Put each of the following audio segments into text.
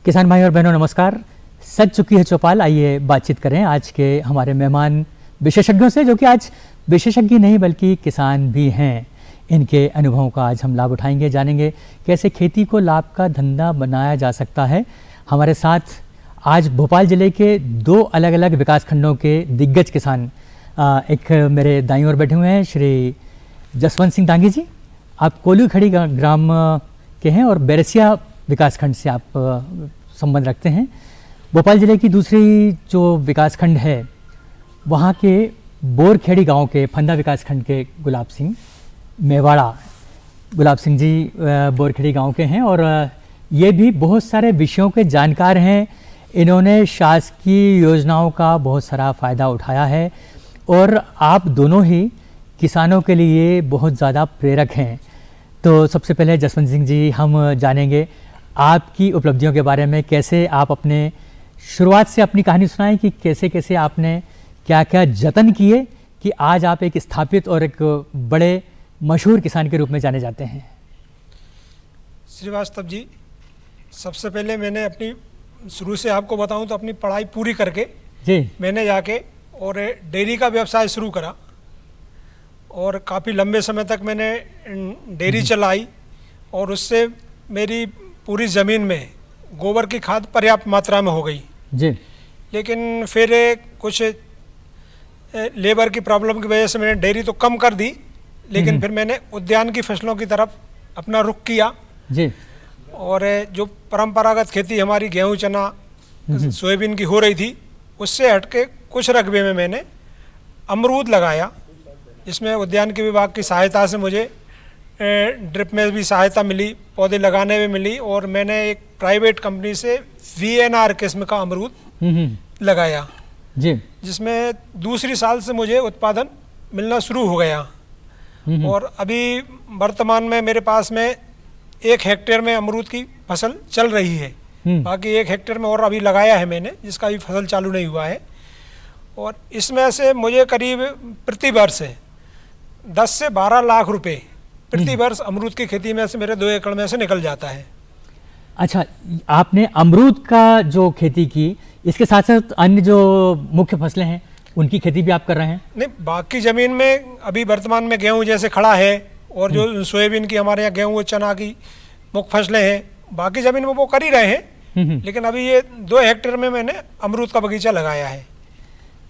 किसान भाई और बहनों नमस्कार। सज चुकी है चौपाल, आइए बातचीत करें आज के हमारे मेहमान विशेषज्ञों से, जो कि आज विशेषज्ञ नहीं बल्कि किसान भी हैं। इनके अनुभवों का आज हम लाभ उठाएंगे, जानेंगे कैसे खेती को लाभ का धंधा बनाया जा सकता है। हमारे साथ आज भोपाल ज़िले के दो अलग अलग विकासखंडों के दिग्गज किसान, एक मेरे दाईं ओर बैठे हुए हैं श्री जसवंत सिंह दांगी जी। आप कोल्लू खड़ी ग्राम के हैं और बैरसिया विकासखंड से आप संबंध रखते हैं। भोपाल ज़िले की दूसरी जो विकासखंड है वहाँ के बोरखेड़ी गांव के फंदा विकासखंड के गुलाब सिंह मेवाड़ा, गुलाब सिंह जी बोरखेड़ी गांव के हैं और ये भी बहुत सारे विषयों के जानकार हैं। इन्होंने शासकीय योजनाओं का बहुत सारा फ़ायदा उठाया है और आप दोनों ही किसानों के लिए बहुत ज़्यादा प्रेरक हैं। तो सबसे पहले जसवंत सिंह जी, हम जानेंगे आपकी उपलब्धियों के बारे में। कैसे आप अपने शुरुआत से अपनी कहानी सुनाएं कि कैसे कैसे आपने क्या क्या जतन किए कि आज आप एक स्थापित और एक बड़े मशहूर किसान के रूप में जाने जाते हैं। श्रीवास्तव जी, सबसे पहले मैंने अपनी शुरू से आपको बताऊं तो अपनी पढ़ाई पूरी करके जी मैंने जाके और डेयरी का व्यवसाय शुरू करा और काफ़ी लंबे समय तक मैंने डेयरी चलाई और उससे मेरी पूरी ज़मीन में गोबर की खाद पर्याप्त मात्रा में हो गई जी। लेकिन फिर कुछ लेबर की प्रॉब्लम की वजह से मैंने डेयरी तो कम कर दी, लेकिन फिर मैंने उद्यान की फसलों की तरफ अपना रुख किया जी। और जो परंपरागत खेती हमारी गेहूं, चना, सोयाबीन की हो रही थी, उससे हटके कुछ रकबे में मैंने अमरूद लगाया। इसमें उद्यान के विभाग की सहायता से मुझे ड्रिप में भी सहायता मिली, पौधे लगाने में मिली और मैंने एक प्राइवेट कंपनी से VNR किस्म का अमरूद लगाया जी, जिसमें दूसरी साल से मुझे उत्पादन मिलना शुरू हो गया। और अभी वर्तमान में मेरे पास में 1 हेक्टेयर में अमरूद की फसल चल रही है। बाकी 1 हेक्टेयर में और अभी लगाया है मैंने, जिसका अभी फसल चालू नहीं हुआ है। और इसमें से मुझे करीब प्रति वर्ष 10 से 12 लाख रुपए प्रति वर्ष अमरूद की खेती में से मेरे 2 एकड़ में से निकल जाता है। अच्छा, आपने अमरूद का जो खेती की, इसके साथ साथ अन्य जो मुख्य फसलें हैं उनकी खेती भी आप कर रहे हैं? नहीं, बाकी ज़मीन में अभी वर्तमान में गेहूं जैसे खड़ा है और जो सोयाबीन की हमारे यहाँ गेहूं, चना की मुख्य फसलें हैं, बाकी ज़मीन में वो कर ही रहे हैं। लेकिन अभी ये 2 हेक्टेयर में मैंने अमरूद का बगीचा लगाया है।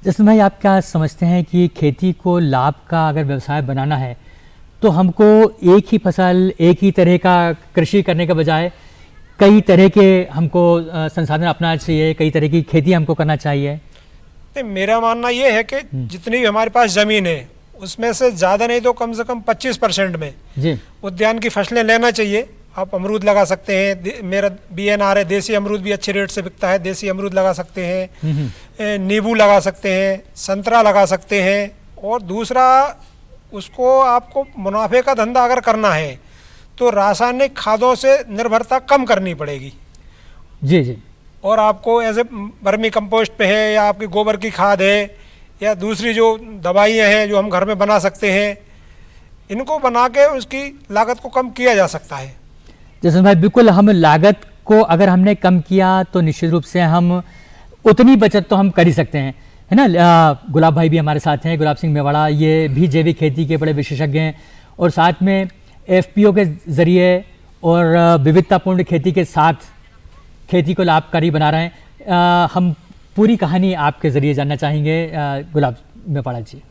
जसवंत भाई, आप क्या समझते हैं कि खेती को लाभ का अगर व्यवसाय बनाना है तो हमको एक ही फसल, एक ही तरह का कृषि करने के बजाय कई तरह के हमको संसाधन अपनाना चाहिए, कई तरह की खेती हमको करना चाहिए? नहीं, मेरा मानना ये है कि जितनी भी हमारे पास ज़मीन है उसमें से ज़्यादा नहीं तो कम से कम 25% में जी उद्यान की फसलें लेना चाहिए। आप अमरूद लगा सकते हैं, मेरा VNR है, देसी अमरूद भी अच्छे रेट से बिकता है, देसी अमरूद लगा सकते हैं, नींबू लगा सकते हैं, संतरा लगा सकते हैं। और दूसरा, उसको आपको मुनाफे का धंधा अगर करना है तो रासायनिक खादों से निर्भरता कम करनी पड़ेगी। जी जी। और आपको ऐसे वर्मी कंपोस्ट पे है या आपकी गोबर की खाद है या दूसरी जो दवाइयाँ हैं जो हम घर में बना सकते हैं, इनको बना के उसकी लागत को कम किया जा सकता है। जसवंत भाई, बिल्कुल, हम लागत को अगर हमने कम किया तो निश्चित रूप से हम उतनी बचत तो हम कर ही सकते हैं, है ना। गुलाब भाई भी हमारे साथ हैं, गुलाब सिंह मेवाड़ा, ये भी जैविक खेती के बड़े विशेषज्ञ हैं और साथ में FPO के ज़रिए और विविधतापूर्ण खेती के साथ खेती को लाभकारी बना रहे हैं। हम पूरी कहानी आपके ज़रिए जानना चाहेंगे, गुलाब मेवाड़ा जी।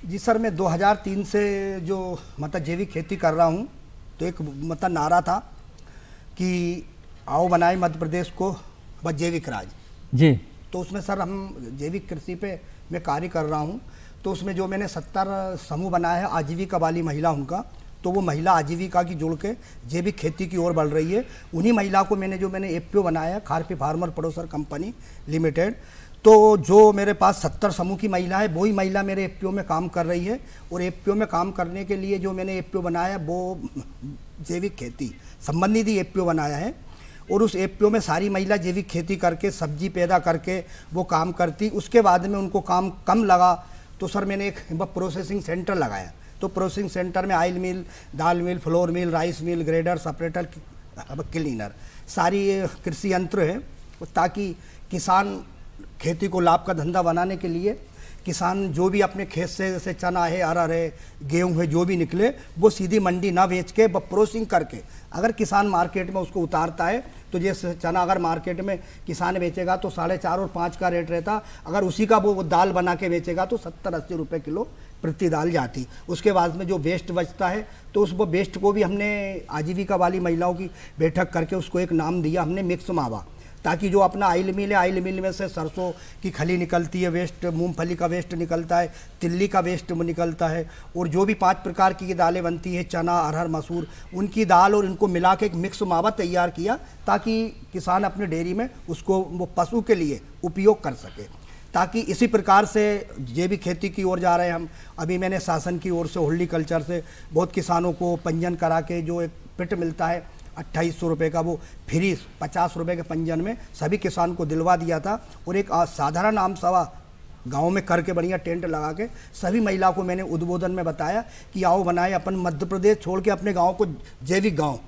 जी सर, मैं 2003 से जो मतलब जैविक खेती कर रहा हूँ, तो एक मतलब नारा था कि आओ बनाए मध्य प्रदेश को बस जैविक राज जी। तो उसमें सर हम जैविक कृषि पे मैं कार्य कर रहा हूँ। तो उसमें जो मैंने 70 समूह बनाया है आजीविका वाली महिला, उनका तो वो महिला आजीविका की जोड़ के जैविक खेती की ओर बढ़ रही है। उन्हीं महिला को मैंने FPO बनाया, खारपी फार्मर प्रोड्यूसर कंपनी लिमिटेड। तो जो मेरे पास 70 समूह की महिला है, वही महिला मेरे FPO में काम कर रही है। और FPO में काम करने के लिए जो मैंने FPO बनाया वो जैविक खेती संबंधित ही FPO बनाया है। और उस FPO में सारी महिला जैविक खेती करके सब्जी पैदा करके वो काम करती। उसके बाद में उनको काम कम लगा तो सर मैंने एक प्रोसेसिंग सेंटर लगाया। तो प्रोसेसिंग सेंटर में ऑयल मिल, दाल mill, flour mill, rice mill, grader, separator अब क्लीनर, सारी कृषि यंत्र है, ताकि किसान खेती को लाभ का धंधा बनाने के लिए किसान जो भी अपने खेत से जैसे चना है, अरहर है, गेहूं है, जो भी निकले वो सीधी मंडी ना बेच के प्रोसेसिंग करके अगर किसान मार्केट में उसको उतारता है तो जैसे चना अगर मार्केट में किसान बेचेगा तो 4.5 और 5 का रेट रहता, अगर उसी का वो दाल बना के बेचेगा तो 70-80 रुपये किलो प्रति दाल जाती। उसके बाद में जो वेस्ट बचता है तो उस वो वेस्ट को भी हमने आजीविका वाली महिलाओं की बैठक करके उसको एक नाम दिया हमने मिक्स मावा, ताकि जो अपना आइल मिल है, आइल मिल में से सरसों की खली निकलती है वेस्ट, मूंगफली का वेस्ट निकलता है, तिल्ली का वेस्ट निकलता है, और जो भी 5 प्रकार की दालें बनती है, चना, अरहर, मसूर, उनकी दाल और इनको मिला के एक मिक्स मावा तैयार किया ताकि किसान अपने डेयरी में उसको वो पशु के लिए उपयोग कर सके। ताकि इसी प्रकार से जैविक खेती की ओर जा रहे हैं हम। अभी मैंने शासन की ओर से हॉर्टिकल्चर से बहुत किसानों को पंजीयन करा के जो एक पिट मिलता है 2800 रुपये का, वो फ्री 50 रुपये के पंजीयन में सभी किसान को दिलवा दिया था। और एक साधारण आम सभा गांव में करके बढ़िया टेंट लगा के सभी महिला को मैंने उद्बोधन में बताया कि आओ बनाए अपन मध्य प्रदेश छोड़ के अपने गांव को जैविक गांव,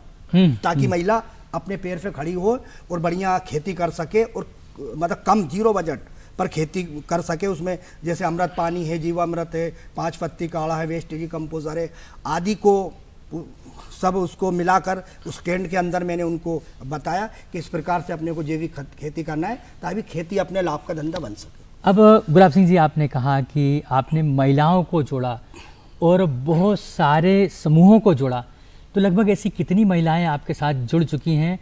ताकि महिला अपने पैर पे खड़ी हो और बढ़िया खेती कर सके, और मतलब कम 0 बजट पर खेती कर सके। उसमें जैसे अमृत पानी है, जीवामृत है, 5 पत्ती काढ़ा है, वेस्ट डिकम्पोजर है आदि को सब उसको मिलाकर उस टेंट के अंदर मैंने उनको बताया कि इस प्रकार से अपने को जैविक खेती करना है ताकि खेती अपने लाभ का धंधा बन सके। अब गुलाब सिंह जी, आपने कहा कि आपने महिलाओं को जोड़ा और बहुत सारे समूहों को जोड़ा, तो लगभग ऐसी कितनी महिलाएं आपके साथ जुड़ चुकी हैं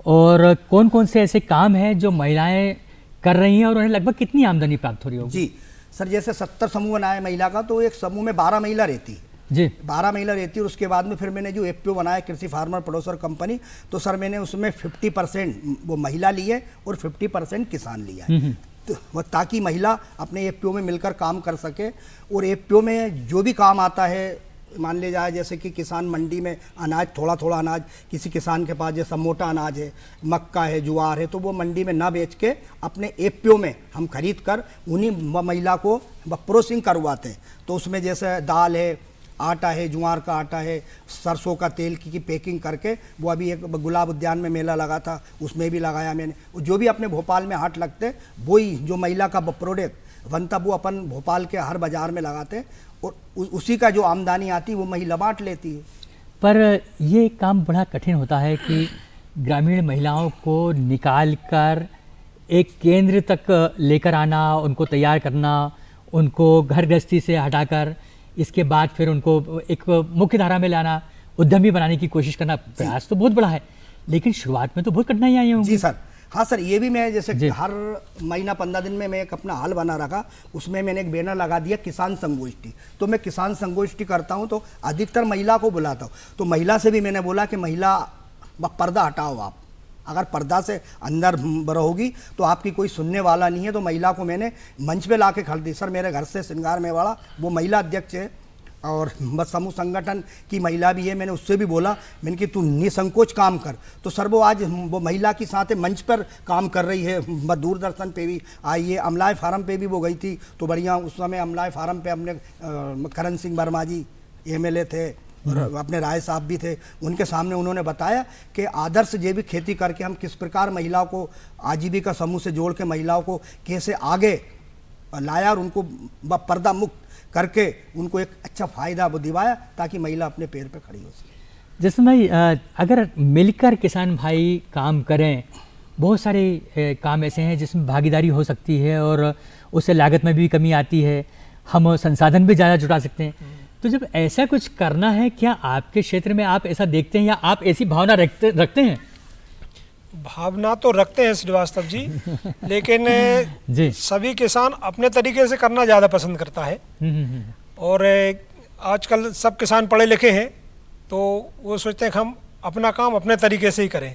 और कौन कौन से ऐसे काम हैं जो महिलाएं कर रही हैं और उन्हें लगभग कितनी आमदनी प्राप्त हो रही होगी? जी सर, जैसे 70 समूह बनाए महिला का, तो एक समूह में 12 महिला रहती है जी, 12 महिला रहती है। और उसके बाद में फिर मैंने जो एफपीओ बनाया, कृषि फार्मर प्रोड्यूसर कंपनी, तो सर मैंने उसमें 50% वो महिला ली है और 50% किसान लिया है, तो ताकि महिला अपने एफपीओ में मिलकर काम कर सके। और एफपीओ में जो भी काम आता है, मान ले जाए जैसे कि किसान मंडी में अनाज, थोड़ा थोड़ा अनाज किसी किसान के पास जैसा मोटा अनाज है, मक्का है, ज्वार है, तो वो मंडी में ना बेच के अपने एफपीओ में हम खरीद कर उन्हीं महिला को प्रोसेसिंग करवाते हैं। तो उसमें जैसे दाल है, आटा है, ज्वार का आटा है, सरसों का तेल की पैकिंग करके, वो अभी एक गुलाब उद्यान में मेला लगा था उसमें भी लगाया मैंने। जो भी अपने भोपाल में हाट लगते वही जो महिला का प्रोडक्ट बनता वो अपन भोपाल के हर बाज़ार में लगाते और उसी का जो आमदनी आती वो महिला बांट लेती है। पर ये काम बड़ा कठिन होता है कि ग्रामीण महिलाओं को निकाल कर एक केंद्र तक लेकर आना, उनको तैयार करना, उनको घर गृहस्थी से हटाकर इसके बाद फिर उनको एक मुख्य धारा में लाना, उद्यमी बनाने की कोशिश करना, प्रयास तो बहुत बड़ा है, लेकिन शुरुआत में तो बहुत कठिनाइयाँ आई होंगी। जी सर, हाँ सर, ये भी मैं जैसे हर महीना 15 दिन में मैं एक अपना हाल बना रखा, उसमें मैंने एक बैनर लगा दिया किसान संगोष्ठी। तो मैं किसान संगोष्ठी करता हूँ तो अधिकतर महिला को बुलाता हूँ। तो महिला से भी मैंने बोला कि महिला पर्दा हटाओ, आप अगर पर्दा से अंदर रहोगी तो आपकी कोई सुनने वाला नहीं है। तो महिला को मैंने मंच पे ला के खड़ दी। सर मेरे घर से श्रृंगार मेवाड़ा वो महिला अध्यक्ष है और बस समूह संगठन की महिला भी है। मैंने उससे भी बोला, मैंने कि तू निसंकोच काम कर। तो सर वो आज वो महिला के साथ मंच पर काम कर रही है। दूरदर्शन पे भी आई है, अमलाय फार्म पे भी वो गई थी, तो बढ़िया उस समय अमलाय फार्म पे अपने करण सिंह वर्मा जी एमएलए थे और अपने राय साहब भी थे, उनके सामने उन्होंने बताया कि आदर्श जैविक खेती करके हम किस प्रकार महिलाओं को आजीविका समूह से जोड़ के महिलाओं को कैसे आगे लाया और उनको पर्दा मुक्त करके उनको एक अच्छा फ़ायदा वो दिवाया ताकि महिला अपने पैर पे खड़ी हो सके। जैसे भाई, अगर मिलकर किसान भाई काम करें, बहुत सारे काम ऐसे हैं जिसमें भागीदारी हो सकती है और उससे लागत में भी कमी आती है, हम संसाधन भी ज़्यादा जुटा सकते हैं। तो जब ऐसा कुछ करना है, क्या आपके क्षेत्र में आप ऐसा देखते हैं या आप ऐसी भावना रखते हैं? भावना तो रखते हैं श्रीवास्तव जी, लेकिन जी, सभी किसान अपने तरीके से करना ज़्यादा पसंद करता है। और आजकल सब किसान पढ़े लिखे हैं तो वो सोचते हैं कि हम अपना काम अपने तरीके से ही करें।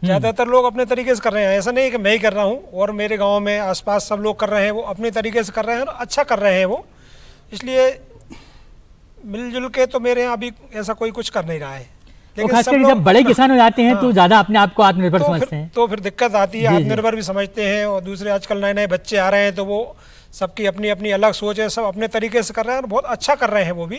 ज़्यादातर लोग अपने तरीके से कर रहे हैं, ऐसा नहीं कि मैं ही कर रहा हूँ, और मेरे गांव में आसपास सब लोग कर रहे हैं, वो अपने तरीके से कर रहे हैं और अच्छा कर रहे हैं वो। इसलिए मिलजुल के तो मेरे यहाँ अभी ऐसा कोई कुछ कर नहीं रहा है। तो खासकर जब बड़े किसान हो जाते हैं तो ज़्यादा अपने आप को आत्मनिर्भर समझते हैं, तो फिर दिक्कत आती है। आत्मनिर्भर भी समझते हैं, और दूसरे आजकल नए नए बच्चे आ रहे हैं तो वो सबकी अपनी अपनी अलग सोच है, सब अपने तरीके से कर रहे हैं और बहुत अच्छा कर रहे हैं वो भी।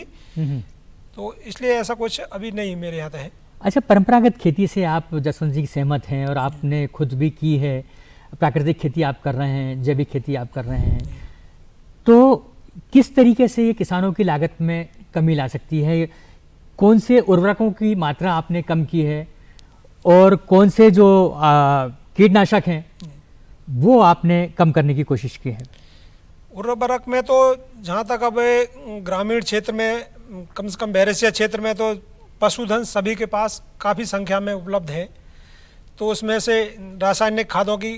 तो इसलिए ऐसा कुछ अभी नहीं मेरे यहाँ है। अच्छा, परंपरागत खेती से आप जसवंत जी सहमत हैं और आपने खुद भी की है, प्राकृतिक खेती आप कर रहे हैं, जैविक खेती आप कर रहे हैं, तो किस तरीके से ये किसानों की लागत में कमी ला सकती है? कौन से उर्वरकों की मात्रा आपने कम की है और कौन से जो कीटनाशक हैं वो आपने कम करने की कोशिश की है? उर्वरक में तो जहाँ तक अब ग्रामीण क्षेत्र में, कम से कम बैरसिया क्षेत्र में तो पशुधन सभी के पास काफ़ी संख्या में उपलब्ध है, तो उसमें से रासायनिक खादों की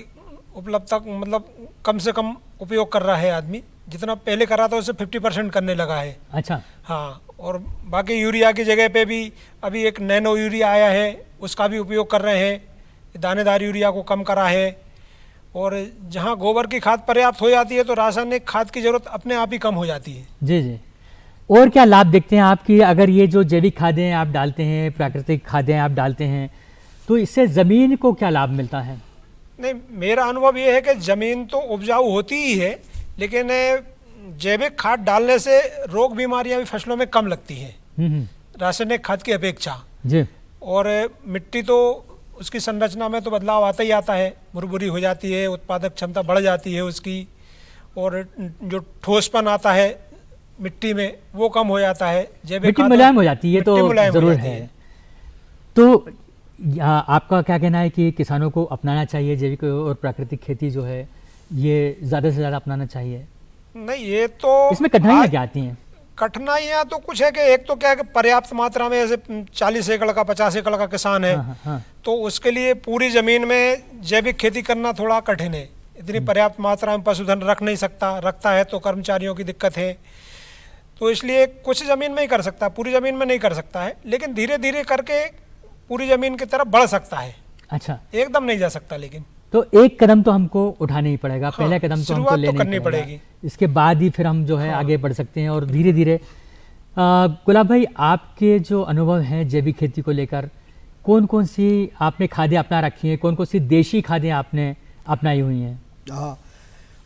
उपलब्धता मतलब कम से कम उपयोग कर रहा है आदमी। जितना पहले कर रहा था उससे 50% करने लगा है। अच्छा। हाँ, और बाकी यूरिया की जगह पे भी अभी एक नैनो यूरिया आया है, उसका भी उपयोग कर रहे हैं। दानेदार यूरिया को कम करा है। और जहाँ गोबर की खाद पर्याप्त हो जाती है तो रासायनिक खाद की ज़रूरत अपने आप ही कम हो जाती है। जी जी। और क्या लाभ देखते हैं आपकी, अगर ये जो जैविक खादें आप डालते हैं, प्राकृतिक खादें आप डालते हैं, तो इससे ज़मीन को क्या लाभ मिलता है? नहीं, मेरा अनुभव ये है कि ज़मीन तो उपजाऊ होती ही है, लेकिन जैविक खाद डालने से रोग बीमारियां भी फसलों में कम लगती हैं रासायनिक खाद की अपेक्षा जी। और मिट्टी तो उसकी संरचना में तो बदलाव आता ही आता है, भुरभुरी हो जाती है, उत्पादक क्षमता बढ़ जाती है उसकी, और जो ठोसपन आता है मिट्टी में वो कम हो जाता है। जैविक मिट्टी मुलायम हो जाती है, ये तो ज़रूर है। तो आपका क्या कहना है कि किसानों को अपनाना चाहिए जैविक और प्राकृतिक खेती जो है ये ज़्यादा से ज़्यादा अपनाना चाहिए? नहीं, ये तो इसमें कठिनाइयाँ क्या आती हैं? कठिनाइयाँ तो कुछ है कि एक तो क्या है कि पर्याप्त मात्रा में, जैसे 40 एकड़ का 50 एकड़ का किसान है, हाँ। तो उसके लिए पूरी ज़मीन में जैविक खेती करना थोड़ा कठिन है। इतनी पर्याप्त मात्रा में पशुधन रख नहीं सकता, रखता है तो कर्मचारियों की दिक्कत है, तो इसलिए कुछ ज़मीन में ही कर सकता है, पूरी ज़मीन में नहीं कर सकता है, लेकिन धीरे धीरे करके पूरी ज़मीन की तरफ बढ़ सकता है। अच्छा, एकदम नहीं जा सकता, लेकिन तो एक कदम तो हमको उठाना ही पड़ेगा। हाँ, पहला कदम तो हमको लेना करनी पड़ेगी, इसके बाद ही फिर हम जो है आगे बढ़ सकते हैं और धीरे धीरे। गुलाब भाई, आपके जो अनुभव हैं जैविक खेती को लेकर, कौन कौन सी आपने खादें अपना रखी हैं, कौन कौन सी देशी खादें आपने अपनाई हुई हैं? हाँ,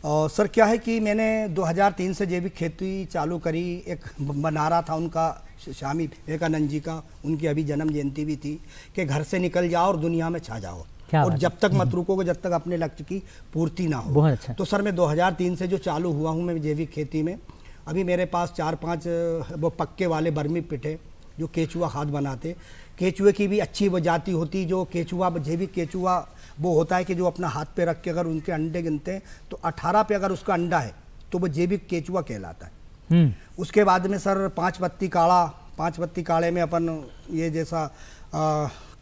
सर क्या है कि मैंने 2003 से जैविक खेती चालू करी। एक बना रहा था उनका, स्वामी विवेकानंद जी का, उनकी अभी जन्म जयंती भी थी, कि घर से निकल जाओ और दुनिया में छा जाओ, और जब तक मत रुकोगे जब तक अपने लक्ष्य की पूर्ति ना हो। बहुत अच्छा। तो सर मैं 2003 से जो चालू हुआ हूँ मैं जैविक खेती में, अभी मेरे पास 4-5 वो पक्के वाले बर्मी पिट है जो केचुआ खाद बनाते। केचुए की भी अच्छी वो जाति होती, जो केचुआ जैविक केचुआ वो होता है कि जो अपना हाथ पे रख के अगर उनके अंडे गिनते हैं तो 18 पे अगर उसका अंडा है तो वो जैविक केचुआ कहलाता है। उसके बाद में सर 5 पत्ती काढ़ा, 5 पत्ती काढ़े में अपन ये जैसा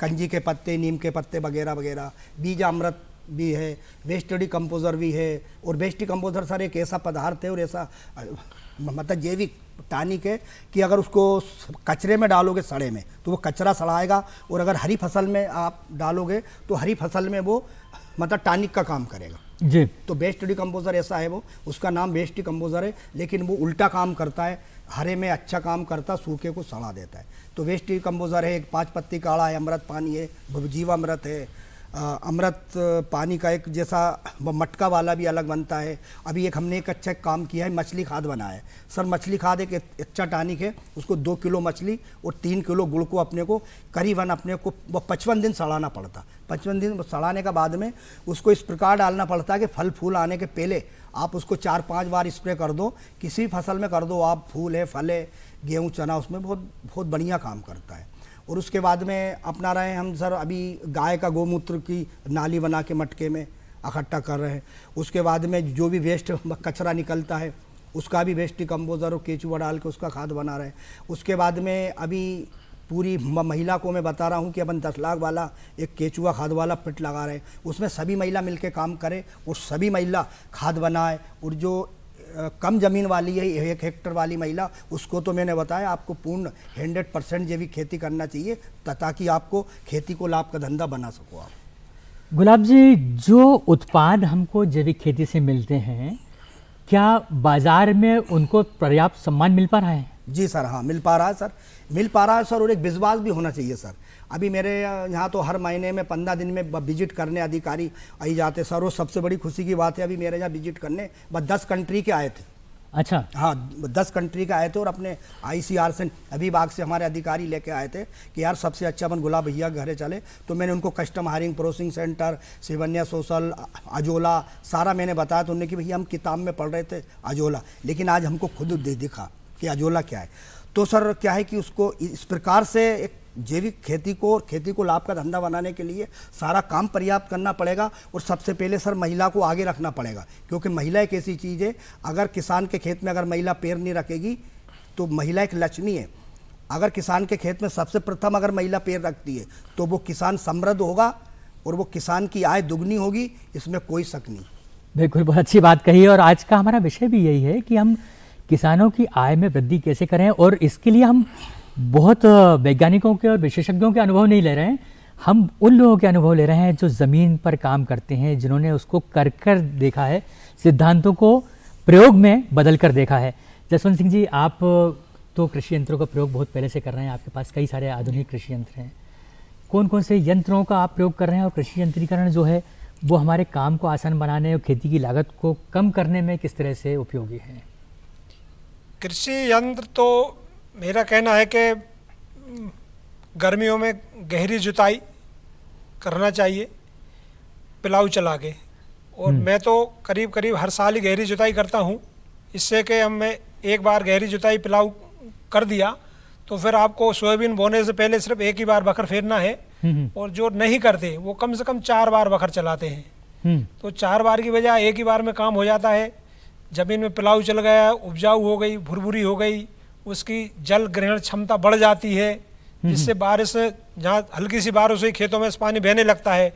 कंजी के पत्ते, नीम के पत्ते वगैरह वगैरह, बीज अमृत भी है, वेस्ट डिकम्पोजर भी है। और वेस्ट डिकम्पोजर सर एक ऐसा पदार्थ है और ऐसा मतलब जैविक टानिक है कि अगर उसको कचरे में डालोगे सड़े में तो वो कचरा सड़ाएगा, और अगर हरी फसल में आप डालोगे तो हरी फसल में वो मतलब टानिक का काम करेगा जी। तो वेस्ट डिकम्पोजर ऐसा है, वो उसका नाम वेस्ट डिकम्पोजर है, लेकिन वो उल्टा काम करता है, हरे में अच्छा काम करता, सूखे को सड़ा देता है। तो वेस्ट डिकम्पोजर है, एक 5 पत्ती काढ़ा है, अमृत पानी है, जीवामृत है, अमृत पानी का एक जैसा मटका वाला भी अलग बनता है। अभी एक हमने एक अच्छा काम किया है, मछली खाद बनाया है सर। मछली खाद एक अच्छा टानिक है, उसको 2 किलो मछली और 3 किलो गुड़ को अपने को करीबन अपने को 55 दिन सड़ाना पड़ता। 55 दिन सड़ाने के बाद में उसको इस प्रकार डालना पड़ता है कि फल फूल आने के पहले आप उसको 4-5 बार स्प्रे कर दो। किसी फसल में कर दो आप, फूल है, फल है, गेहूँ, चना, उसमें बहुत बढ़िया काम करता है। और उसके बाद में अपना रहे हैं हम सर, अभी गाय का गोमूत्र की नाली बना के मटके में इकट्ठा कर रहे हैं। उसके बाद में जो भी वेस्ट कचरा निकलता है उसका भी वेस्ट डिकम्पोजर और केचुआ डाल के उसका खाद बना रहे हैं। उसके बाद में अभी पूरी महिला को मैं बता रहा हूँ कि अपन 10 लाख वाला एक केचुआ खाद वाला पिट लगा रहे हैं, उसमें सभी महिला मिलके काम करें और सभी महिला खाद बनाए। और जो कम ज़मीन वाली है 1 हेक्टेयर वाली महिला, उसको तो मैंने बताया आपको पूर्ण 100% जैविक खेती करना चाहिए ताकि आपको खेती को लाभ का धंधा बना सको आप। गुलाब जी, जो उत्पाद हमको जैविक खेती से मिलते हैं, क्या बाजार में उनको पर्याप्त सम्मान मिल पा रहा है? जी सर, हाँ मिल पा रहा है सर, मिल पा रहा है सर, और एक विश्वास भी होना चाहिए सर। अभी मेरे यहाँ तो हर महीने में 15 दिन में विजिट करने अधिकारी आई जाते सर, और सबसे बड़ी खुशी की बात है अभी मेरे यहाँ विजिट करने बस 10 कंट्री के आए थे। अच्छा। हाँ, 10 कंट्री का आए थे और अपने ICR से अभी बाग से हमारे अधिकारी लेके आए थे कि यार सबसे अच्छा अपन गुलाब भैया के घरे चले। तो मैंने उनको कस्टम हायरिंग प्रोसेसिंग सेंटर, सिवन्या सोशल, अजोला सारा मैंने बताया। तो उन्होंने कि भैया हम किताब में पढ़ रहे थे अजोला, लेकिन आज हमको खुद दिखा कि अजोला क्या है। तो सर क्या है कि उसको इस प्रकार से एक जैविक खेती को लाभ का धंधा बनाने के लिए सारा काम पर्याप्त करना पड़ेगा। और सबसे पहले सर महिला को आगे रखना पड़ेगा, क्योंकि महिला एक ऐसी चीज़ है, अगर किसान के खेत में अगर महिला पैर नहीं रखेगी तो महिला एक लक्ष्मी है। अगर किसान के खेत में सबसे प्रथम अगर महिला पैर रखती है तो वो किसान समृद्ध होगा और वो किसान की आय दुगनी होगी, इसमें कोई शक नहीं। बिल्कुल, बहुत अच्छी बात कही। और आज का हमारा विषय भी यही है कि हम किसानों की आय में वृद्धि कैसे करें, और इसके लिए हम बहुत वैज्ञानिकों के और विशेषज्ञों के अनुभव नहीं ले रहे हैं, हम उन लोगों के अनुभव ले रहे हैं जो ज़मीन पर काम करते हैं, जिन्होंने उसको कर कर देखा है, सिद्धांतों को प्रयोग में बदल कर देखा है। जसवंत सिंह जी, आप तो कृषि यंत्रों का प्रयोग बहुत पहले से कर रहे हैं, आपके पास कई सारे आधुनिक कृषि यंत्र हैं। कौन कौन से यंत्रों का आप प्रयोग कर रहे हैं, और कृषि यंत्रीकरण जो है वो हमारे काम को आसान बनाने और खेती की लागत को कम करने में किस तरह से उपयोगी है? कृषि यंत्र तो मेरा कहना है कि गर्मियों में गहरी जुताई करना चाहिए पिलाऊ चला के, और मैं तो करीब करीब हर साल ही गहरी जुताई करता हूँ। इससे कि मैं एक बार गहरी जुताई पिलाऊ कर दिया तो फिर आपको सोयाबीन बोने से पहले सिर्फ एक ही बार बखर फेरना है, और जो नहीं करते वो कम से कम 4 बार बखर चलाते हैं। तो 4 बार की बजाय एक ही बार में काम हो जाता है। ज़मीन में पिलाऊ चल गया, उपजाऊ हो गई, भुरभुरी हो गई, उसकी जल ग्रहण क्षमता बढ़ जाती है, जिससे बारिश, जहाँ हल्की सी बारिश हुई खेतों में से पानी बहने लगता है।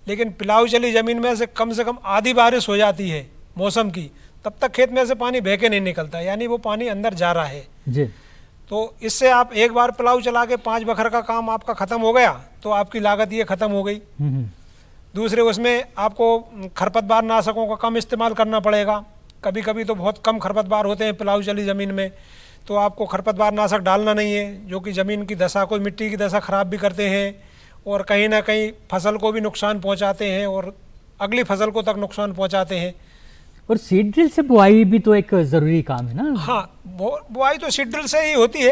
लेकिन पिलाऊ चली ज़मीन में से कम आधी बारिश हो जाती है मौसम की, तब तक खेत में से पानी बह के नहीं निकलता, यानी वो पानी अंदर जा रहा है जी। तो इससे आप एक बार पिलाऊ चला के 5 बखर का काम आपका ख़त्म हो गया, तो आपकी लागत ये ख़त्म हो गई। दूसरे उसमें आपको खरपतवार नाशकों का कम इस्तेमाल करना पड़ेगा। कभी कभी तो बहुत कम खरपतवार होते हैं पिलाऊ चली ज़मीन में, तो आपको खरपतवार नाशक डालना नहीं है, जो कि ज़मीन की दशा को, मिट्टी की दशा ख़राब भी करते हैं और कहीं ना कहीं फसल को भी नुकसान पहुंचाते हैं और अगली फसल को तक नुकसान पहुंचाते हैं। और सीड ड्रिल से बुआई भी तो एक ज़रूरी काम है ना? हाँ, बुआई तो सीड ड्रिल से ही होती है।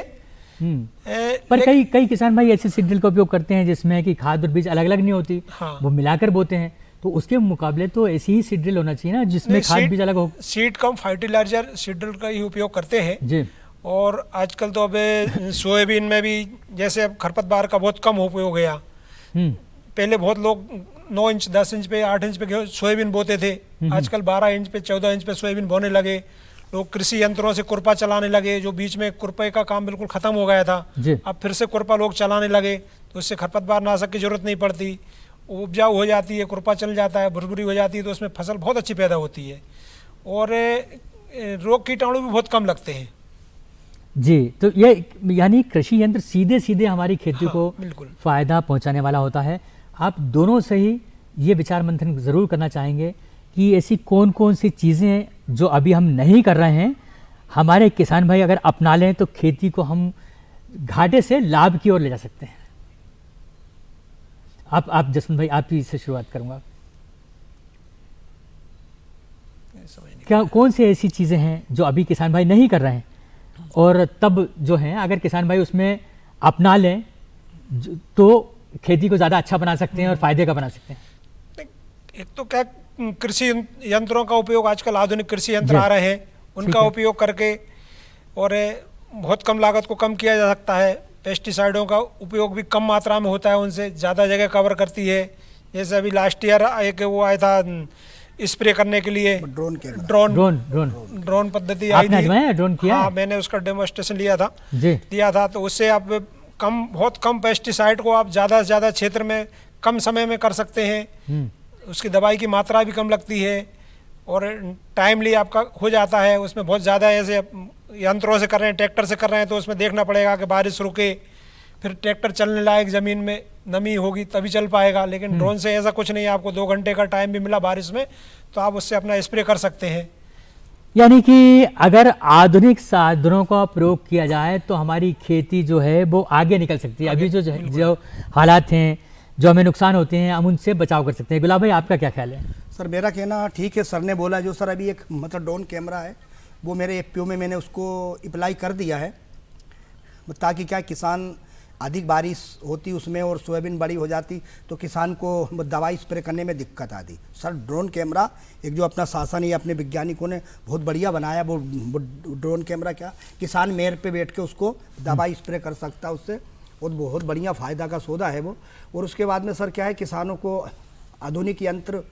पर कई किसान भाई ऐसे सीड ड्रिल का उपयोग करते हैं जिसमें कि खाद और बीज अलग अलग नहीं होती, हाँ। वो मिलाकर बोते हैं, तो उसके मुकाबले तो ऐसी ही सीड ड्रिल होना चाहिए ना जिसमें खाद बीज अलग हो। Seed cum fertilizer seed drill का ही उपयोग करते हैं जी। और आजकल तो अब सोयाबीन में भी जैसे अब खरपतवार का बहुत कम उपयोग गया। पहले बहुत लोग 9 इंच 10 इंच पे 8 इंच पे सोयाबीन बोते थे, आजकल 12 इंच पे 14 इंच पे सोयाबीन बोने लगे। लोग कृषि यंत्रों से खुरपा चलाने लगे, जो बीच में खुरपे का काम बिल्कुल ख़त्म हो गया था, अब फिर से खुरपा लोग चलाने लगे, तो उससे खरपतवार नाशक की ज़रूरत नहीं पड़ती, उपजाऊ हो जाती है, खुरपा चल जाता है, भुरभुरी हो जाती है, तो उसमें फसल बहुत अच्छी पैदा होती है और रोग कीटाणु भी बहुत कम लगते हैं। जी, तो ये यानी कृषि यंत्र सीधे सीधे हमारी खेती हाँ, को बिल्कुल फ़ायदा पहुंचाने वाला होता है। आप दोनों से ही ये विचार मंथन ज़रूर करना चाहेंगे कि ऐसी कौन कौन सी चीज़ें जो अभी हम नहीं कर रहे हैं, हमारे किसान भाई अगर अपना लें तो खेती को हम घाटे से लाभ की ओर ले जा सकते हैं। आप जसवंत भाई, आप ही से शुरुआत करूंगा। क्या कौन सी ऐसी चीज़ें हैं जो अभी किसान भाई नहीं कर रहे हैं और तब जो हैं अगर किसान भाई उसमें अपना लें तो खेती को ज़्यादा अच्छा बना सकते हैं और फायदे का बना सकते हैं? एक तो क्या कृषि यंत्रों का उपयोग, आजकल आधुनिक कृषि यंत्र आ रहे हैं, उनका उपयोग करके और बहुत कम लागत को कम किया जा सकता है। पेस्टिसाइडों का उपयोग भी कम मात्रा में होता है, उनसे ज़्यादा जगह कवर करती है। जैसे अभी लास्ट ईयर एक वो आया था स्प्रे करने के लिए ड्रोन पद्धति आई थी। ड्रोन किया? हाँ, मैंने उसका डेमोस्ट्रेशन लिया था तो उससे आप बहुत कम पेस्टिसाइड को आप ज़्यादा से ज़्यादा क्षेत्र में कम समय में कर सकते हैं। उसकी दवाई की मात्रा भी कम लगती है और टाइमली आपका हो जाता है। उसमें बहुत ज़्यादा ऐसे यंत्रों से कर रहे हैं, ट्रैक्टर से कर रहे हैं, तो उसमें देखना पड़ेगा कि बारिश रुके, फिर ट्रैक्टर चलने लायक ज़मीन में नमी होगी तभी चल पाएगा। लेकिन ड्रोन से ऐसा कुछ नहीं है, आपको 2 घंटे का टाइम भी मिला बारिश में तो आप उससे अपना स्प्रे कर सकते हैं। यानी कि अगर आधुनिक साधनों का प्रयोग किया जाए तो हमारी खेती जो है वो आगे निकल सकती है। अभी जो हालात हैं, जो हमें नुकसान होते हैं, हम उनसे बचाव कर सकते हैं। गुलाब भाई, आपका क्या ख्याल है? सर मेरा कहना ठीक है, सर ने बोला जो सर अभी एक मतलब ड्रोन कैमरा है वो मेरे एफपीओ में मैंने उसको अप्लाई कर दिया है, ताकि क्या किसान अधिक बारिश होती उसमें और सोयाबीन बड़ी हो जाती तो किसान को दवाई स्प्रे करने में दिक्कत आती। सर ड्रोन कैमरा एक जो अपना शासन या अपने वैज्ञानिकों ने बहुत बढ़िया बनाया, वो ड्रोन कैमरा क्या किसान मेयर पे बैठ के उसको दवाई स्प्रे कर सकता है उससे, और बहुत बढ़िया फ़ायदा का सौदा है वो। और उसके बाद में सर क्या है, किसानों को आधुनिक यंत्र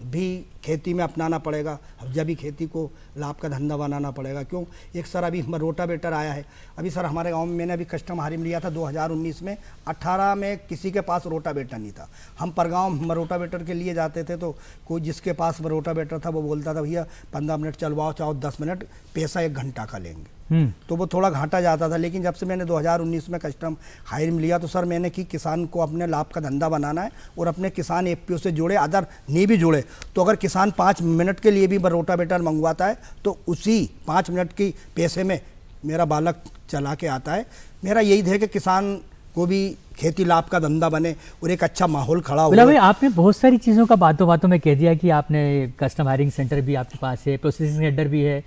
भी खेती में अपनाना पड़ेगा, जब भी खेती को लाभ का धंधा बनाना पड़ेगा। क्यों, एक सर अभी रोटावेटर आया है, अभी सर हमारे गांव में मैंने अभी कस्टम हारिम लिया था 2019 में, 18 में किसी के पास रोटावेटर नहीं था। हम पर गाँव रोटावेटर के लिए जाते थे तो कोई जिसके पास रोटावेटर था वो बोलता था भैया 15 मिनट चलवाओ चाहो 10 मिनट, पैसा 1 घंटा का लेंगे। तो वो थोड़ा घाटा जाता था। लेकिन जब से मैंने 2019 में कस्टम हायर में लिया तो सर मैंने कि किसान को अपने लाभ का धंधा बनाना है और अपने किसान एफपीओ से जुड़े, अदर नहीं भी जुड़े तो अगर किसान 5 मिनट के लिए भी रोटावेटर मंगवाता है तो उसी 5 मिनट की पैसे में मेरा बालक चला के आता है। मेरा यही है कि किसान को भी खेती लाभ का धंधा बने और एक अच्छा माहौल खड़ा हो। भाई आपने बहुत सारी चीज़ों का बातों बातों में कह दिया कि आपने कस्टम हायरिंग सेंटर भी आपके पास है, प्रोसेसिंग सेंटर भी है,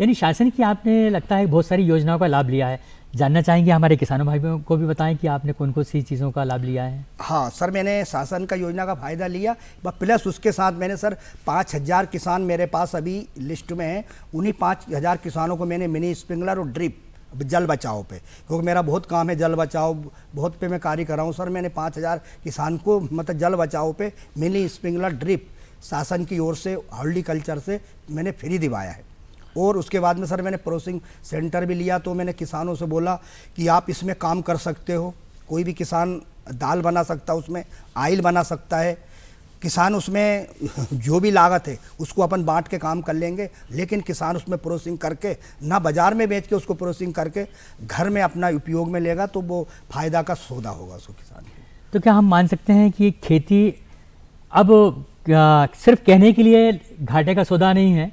यानी शासन की आपने लगता है बहुत सारी योजनाओं का लाभ लिया है। जानना चाहेंगे हमारे किसानों भाइयों को भी बताएं कि आपने कौन कौन सी चीज़ों का लाभ लिया है। हाँ सर, मैंने शासन का योजना का फ़ायदा लिया, प्लस उसके साथ मैंने सर 5000 किसान मेरे पास अभी लिस्ट में हैं। उन्हीं 5000 किसानों को मैंने मिनी स्प्रिंकलर और ड्रिप जल बचाओ पे, क्योंकि मेरा बहुत काम है जल बचाओ, बहुत पे मैं कार्य कर रहा हूँ सर। मैंने 5000 किसान को मतलब जल बचाओ पे मिनी स्प्रिंकलर ड्रिप शासन की ओर से हॉर्टिकल्चर से मैंने फ्री दिवाया है। और उसके बाद में सर मैंने प्रोसेसिंग सेंटर भी लिया, तो मैंने किसानों से बोला कि आप इसमें काम कर सकते हो, कोई भी किसान दाल बना सकता है, उसमें आयल बना सकता है, किसान उसमें जो भी लागत है उसको अपन बांट के काम कर लेंगे, लेकिन किसान उसमें प्रोसेसिंग करके ना बाज़ार में बेच के उसको प्रोसेसिंग करके घर में अपना उपयोग में लेगा तो वो फ़ायदा का सौदा होगा उसको किसान को। तो क्या हम मान सकते हैं कि खेती अब सिर्फ कहने के लिए घाटे का सौदा नहीं है,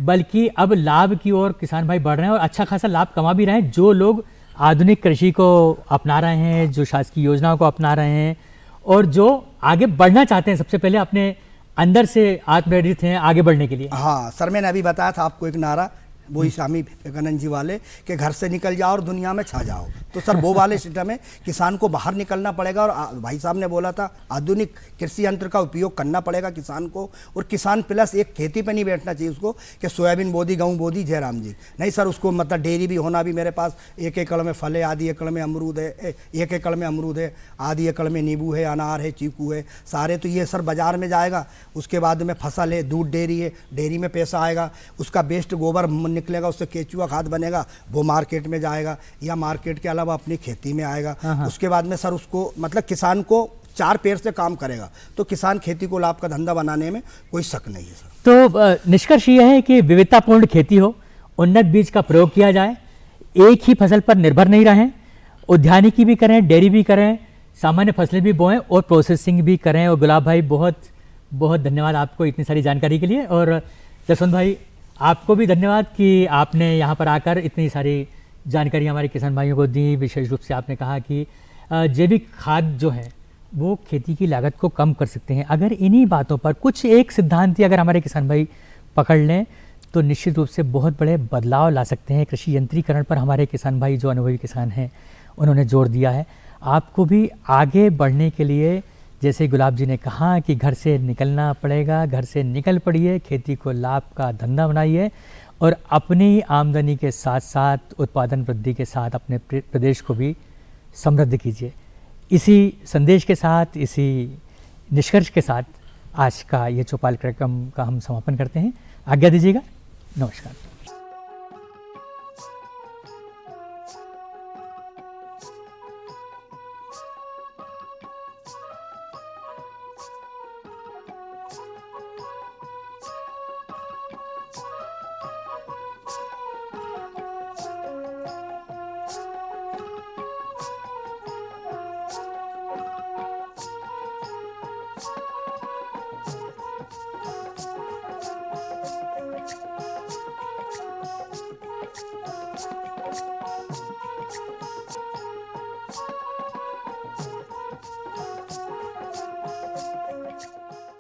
बल्कि अब लाभ की ओर किसान भाई बढ़ रहे हैं और अच्छा खासा लाभ कमा भी रहे हैं। जो लोग आधुनिक कृषि को अपना रहे हैं, जो शासकीय योजनाओं को अपना रहे हैं और जो आगे बढ़ना चाहते हैं, सबसे पहले अपने अंदर से आत्मप्रेरित हैं आगे बढ़ने के लिए। हाँ सर, मैंने अभी बताया था आपको एक नारा, वही स्वामी विवेकानंद जी वाले कि घर से निकल जाओ और दुनिया में छा जाओ। तो सर वो वाले सिस्टम में किसान को बाहर निकलना पड़ेगा और भाई साहब ने बोला था आधुनिक कृषि यंत्र का उपयोग करना पड़ेगा किसान को। और किसान प्लस एक खेती पे नहीं बैठना चाहिए उसको कि सोयाबीन बो दी, गेहूँ बो दी, जयराम जी नहीं सर, उसको मतलब डेयरी भी होना भी। मेरे पास 1 एकड़ में फल है, आधी एकड़ में अमरूद है, 1 एकड़ में अमरूद है, आधी एकड़ में नींबू है, अनार है, चीकू है, सारे। तो ये सर बाजार में जाएगा, उसके बाद में फसल है, दूध डेयरी है, डेयरी में पैसा आएगा, उसका बेस्ट गोबर निकलेगा, उससे केचुआ खाद बनेगा, वो मार्केट में जाएगा या मार्केट के अलावा अपनी खेती में आएगा। उसके बाद में सर उसको मतलब किसान को 4 पैर से काम करेगा तो किसान खेती को लाभ का धंधा बनाने में कोई शक नहीं है सर। तो निष्कर्ष ये है कि विविधतापूर्ण खेती हो, उन्नत बीज का प्रयोग किया जाए, एक ही फसल पर निर्भर नहीं रहें, उद्यानिकी भी करें, डेयरी भी करें, सामान्य फसलें भी बोएं और प्रोसेसिंग भी करें। और गुलाब भाई बहुत बहुत धन्यवाद आपको इतनी सारी जानकारी के लिए। और जसवंत भाई आपको भी धन्यवाद कि आपने यहाँ पर आकर इतनी सारी जानकारी हमारे किसान भाइयों को दी। विशेष रूप से आपने कहा कि जैविक खाद जो है वो खेती की लागत को कम कर सकते हैं। अगर इन्हीं बातों पर कुछ एक सिद्धांत अगर हमारे किसान भाई पकड़ लें तो निश्चित रूप से बहुत बड़े बदलाव ला सकते हैं। कृषि यंत्रीकरण पर हमारे किसान भाई जो अनुभवी किसान हैं उन्होंने जोर दिया है। आपको भी आगे बढ़ने के लिए जैसे गुलाब जी ने कहा कि घर से निकलना पड़ेगा, घर से निकल पड़िए, खेती को लाभ का धंधा बनाइए और अपनी आमदनी के साथ साथ उत्पादन वृद्धि के साथ अपने प्रदेश को भी समृद्ध कीजिए। इसी संदेश के साथ, इसी निष्कर्ष के साथ आज का ये चौपाल कार्यक्रम का हम समापन करते हैं। आज्ञा दीजिएगा। नमस्कार। you